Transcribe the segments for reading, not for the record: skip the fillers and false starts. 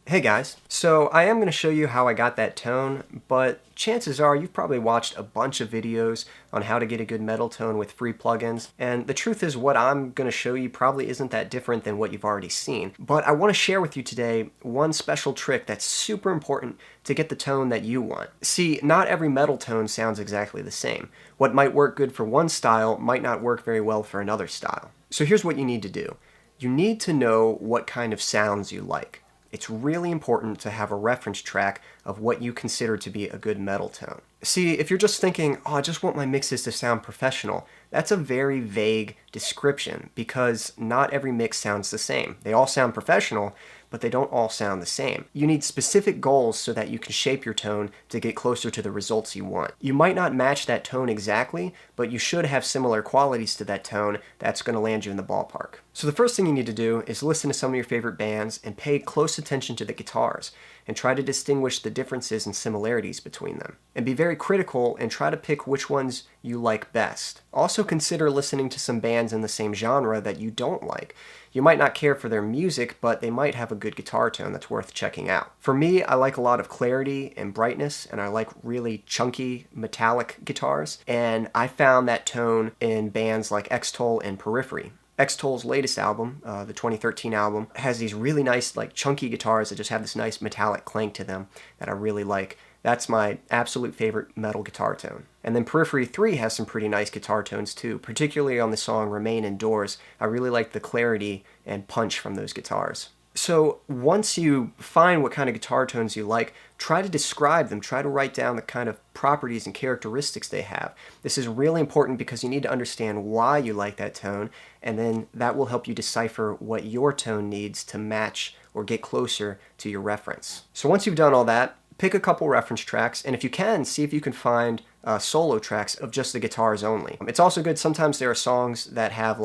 Hey guys, so I am going to show you how I got that tone, but chances are you've probably watched a bunch of videos on how to get a good metal tone with free plugins, and the truth is what I'm going to show you probably isn't that different than what you've already seen. But I want to share with you today one special trick that's super important to get the tone that you want. See, not every metal tone sounds exactly the same. What might work good for one style might not work very well for another style. So here's what you need to do. You need to know what kind of sounds you like. It's really important to have a reference track of what you consider to be a good metal tone. See, if you're just thinking, oh, I just want my mixes to sound professional, that's a very vague description because not every mix sounds the same. They all sound professional, but they don't all sound the same. You need specific goals so that you can shape your tone to get closer to the results you want. You might not match that tone exactly, but you should have similar qualities to that tone that's going to land you in the ballpark. So the first thing you need to do is listen to some of your favorite bands and pay close attention to the guitars and try to distinguish the differences and similarities between them. And be very critical and try to pick which ones you like best. Also consider listening to some bands in the same genre that you don't like. You might not care for their music, but they might have a good guitar tone that's worth checking out. For me, I like a lot of clarity and brightness, and I like really chunky metallic guitars, and I found that tone in bands like Extol and Periphery. Extol's latest album, the 2013 album, has these really nice chunky guitars that just have this nice metallic clank to them that I really like. That's my absolute favorite metal guitar tone. And then Periphery 3 has some pretty nice guitar tones too, particularly on the song Remain Indoors. I really like the clarity and punch from those guitars. So once you find what kind of guitar tones you like, try to describe them, try to write down the kind of properties and characteristics they have. This is really important because you need to understand why you like that tone, and then that will help you decipher what your tone needs to match or get closer to your reference. So once you've done all that, pick a couple reference tracks, and if you can, see if you can find solo tracks of just the guitars only. It's also good, sometimes there are songs that have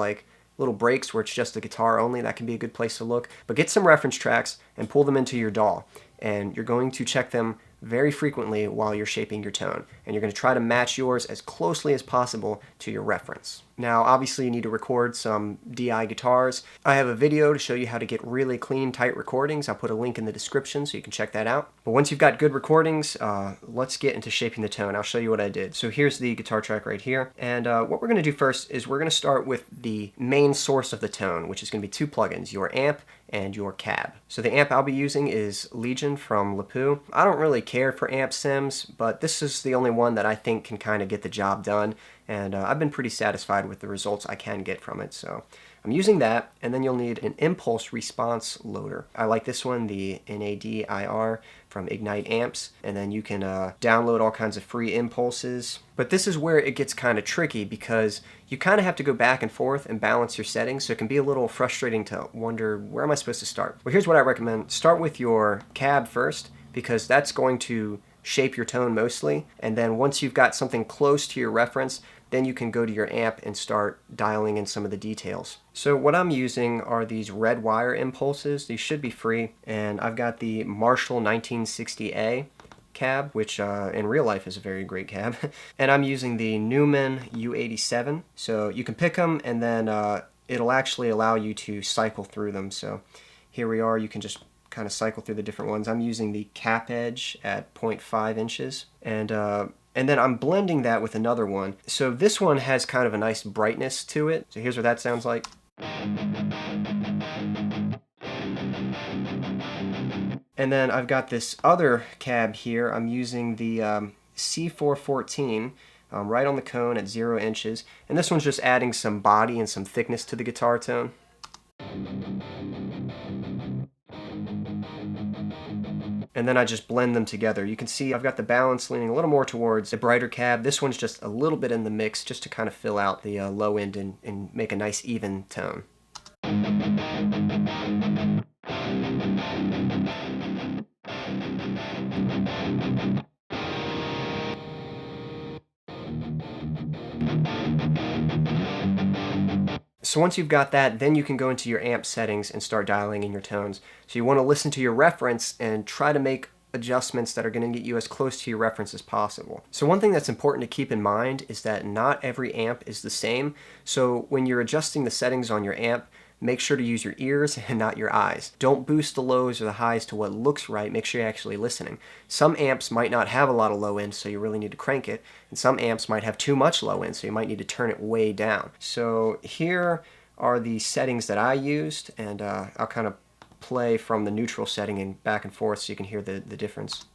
little breaks where it's just the guitar only. That can be a good place to look. But get some reference tracks and pull them into your DAW. And you're going to check them very frequently while you're shaping your tone. And you're going to try to match yours as closely as possible to your reference. Now, obviously, you need to record some DI guitars. I have a video to show you how to get really clean, tight recordings. I'll put a link in the description so you can check that out. But once you've got good recordings, let's get into shaping the tone. I'll show you what I did. So here's the guitar track right here. And what we're going to do first is we're going to start with the main source of the tone, which is going to be two plugins, your amp and your cab. So the amp I'll be using is Legion from Lapue. I don't really care for amp sims, but this is the only one that I think can kind of get the job done. And I've been pretty satisfied with the results I can get from it. So I'm using that, and then you'll need an impulse response loader. I like this one, the NadIR from Ignite Amps, and then you can download all kinds of free impulses. But this is where it gets kind of tricky because you kind of have to go back and forth and balance your settings, so it can be a little frustrating to wonder, where am I supposed to start? Well, here's what I recommend. Start with your cab first, because that's going to shape your tone mostly, and then once you've got something close to your reference, then you can go to your amp and start dialing in some of the details. So what I'm using are these red wire impulses. These should be free, and I've got the Marshall 1960A cab, which in real life is a very great cab, and I'm using the Neumann U87. So you can pick them, and then it'll actually allow you to cycle through them. So here we are, you can just kind of cycle through the different ones. I'm using the cap edge at 0.5 inches, and then I'm blending that with another one. So this one has kind of a nice brightness to it. So here's what that sounds like. And then I've got this other cab here. I'm using the C414 right on the cone at 0 inches. And this one's just adding some body and some thickness to the guitar tone. And then I just blend them together. You can see I've got the balance leaning a little more towards the brighter cab. This one's just a little bit in the mix just to kind of fill out the low end and make a nice even tone. So once you've got that, then you can go into your amp settings and start dialing in your tones. So you want to listen to your reference and try to make adjustments that are going to get you as close to your reference as possible. So one thing that's important to keep in mind is that not every amp is the same. So when you're adjusting the settings on your amp, make sure to use your ears and not your eyes. Don't boost the lows or the highs to what looks right. Make sure you're actually listening. Some amps might not have a lot of low end, so you really need to crank it. And some amps might have too much low end, so you might need to turn it way down. So here are the settings that I used, and I'll kind of play from the neutral setting and back and forth so you can hear the difference.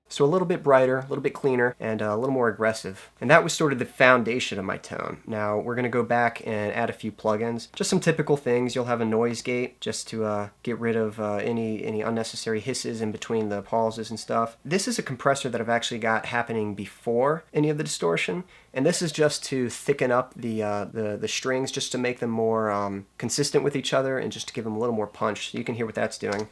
So a little bit brighter, a little bit cleaner, and a little more aggressive. And that was sort of the foundation of my tone. Now we're going to go back and add a few plugins. Just some typical things. You'll have a noise gate just to get rid of any unnecessary hisses in between the pauses and stuff. This is a compressor that I've actually got happening before any of the distortion. And this is just to thicken up the strings, just to make them more consistent with each other and just to give them a little more punch. So you can hear what that's doing.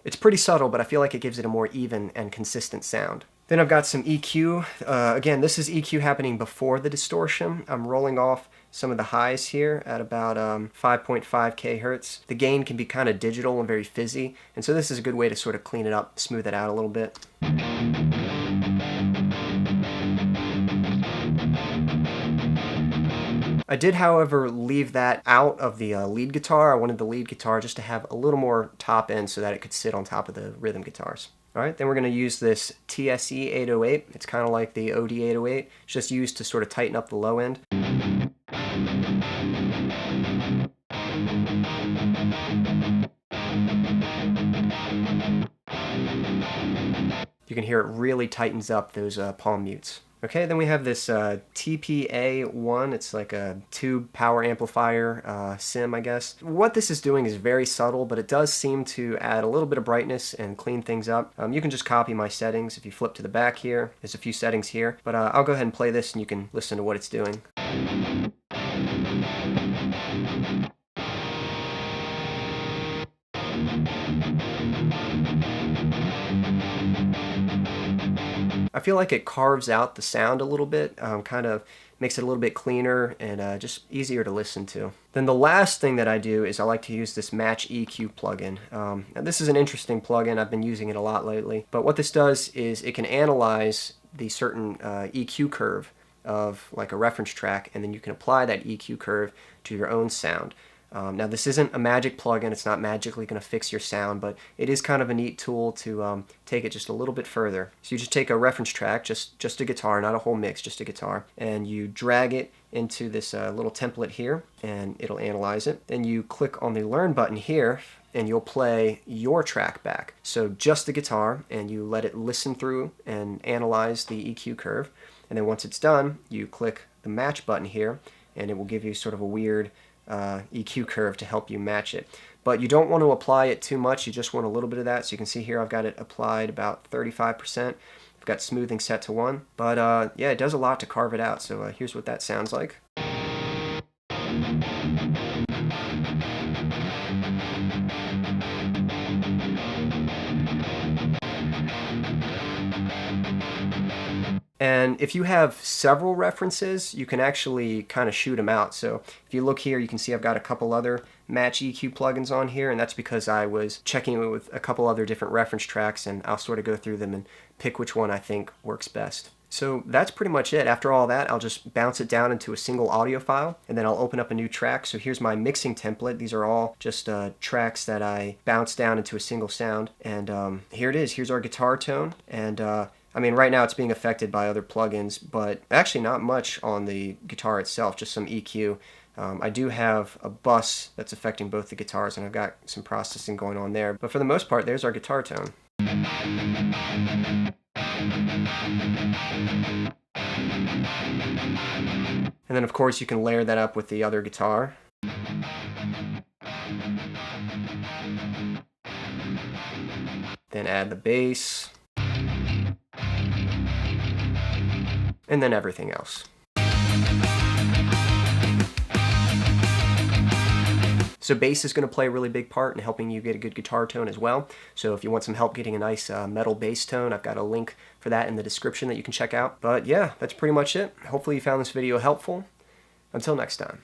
It's pretty subtle, but I feel like it gives it a more even and consistent sound. Then I've got some EQ. Again, this is EQ happening before the distortion. I'm rolling off some of the highs here at about 5.5 kHz. The gain can be kind of digital and very fizzy, and so this is a good way to sort of clean it up, smooth it out a little bit. I did, however, leave that out of the lead guitar. I wanted the lead guitar just to have a little more top end so that it could sit on top of the rhythm guitars. All right, then we're going to use this TSE 808. It's kind of like the OD 808. It's just used to sort of tighten up the low end. You can hear it really tightens up those palm mutes. Okay, then we have this TPA1. It's like a tube power amplifier sim, I guess. What this is doing is very subtle, but it does seem to add a little bit of brightness and clean things up. You can just copy my settings. If you flip to the back here, there's a few settings here, but I'll go ahead and play this and you can listen to what it's doing. I feel like it carves out the sound a little bit, kind of makes it a little bit cleaner and just easier to listen to. Then the last thing that I do is I like to use this Match EQ plugin. Now this is an interesting plugin. I've been using it a lot lately. But what this does is it can analyze the certain EQ curve of like a reference track, and then you can apply that EQ curve to your own sound. Now this isn't a magic plugin, it's not magically going to fix your sound, but it is kind of a neat tool to take it just a little bit further. So you just take a reference track, just a guitar, not a whole mix, just a guitar, and you drag it into this little template here, and it'll analyze it. Then you click on the Learn button here, and you'll play your track back. So just the guitar, and you let it listen through and analyze the EQ curve. And then once it's done, you click the Match button here, and it will give you sort of a weird EQ curve to help you match it. But you don't want to apply it too much, you just want a little bit of that. So you can see here I've got it applied about 35%. I've got smoothing set to 1. But yeah, it does a lot to carve it out. So here's what that sounds like. And if you have several references, you can actually kind of shoot them out. So if you look here, you can see I've got a couple other Match EQ plugins on here, and that's because I was checking it with a couple other different reference tracks, and I'll sort of go through them and pick which one I think works best. So that's pretty much it. After all that, I'll just bounce it down into a single audio file, and then I'll open up a new track. So here's my mixing template. These are all just tracks that I bounce down into a single sound. And here it is. Here's our guitar tone. And I mean, right now it's being affected by other plugins, but actually not much on the guitar itself, just some EQ. I do have a bus that's affecting both the guitars, and I've got some processing going on there. But for the most part, there's our guitar tone. And then, of course, you can layer that up with the other guitar. Then add the bass. And then everything else. So bass is going to play a really big part in helping you get a good guitar tone as well. So if you want some help getting a nice metal bass tone, I've got a link for that in the description that you can check out. But yeah, that's pretty much it. Hopefully you found this video helpful. Until next time.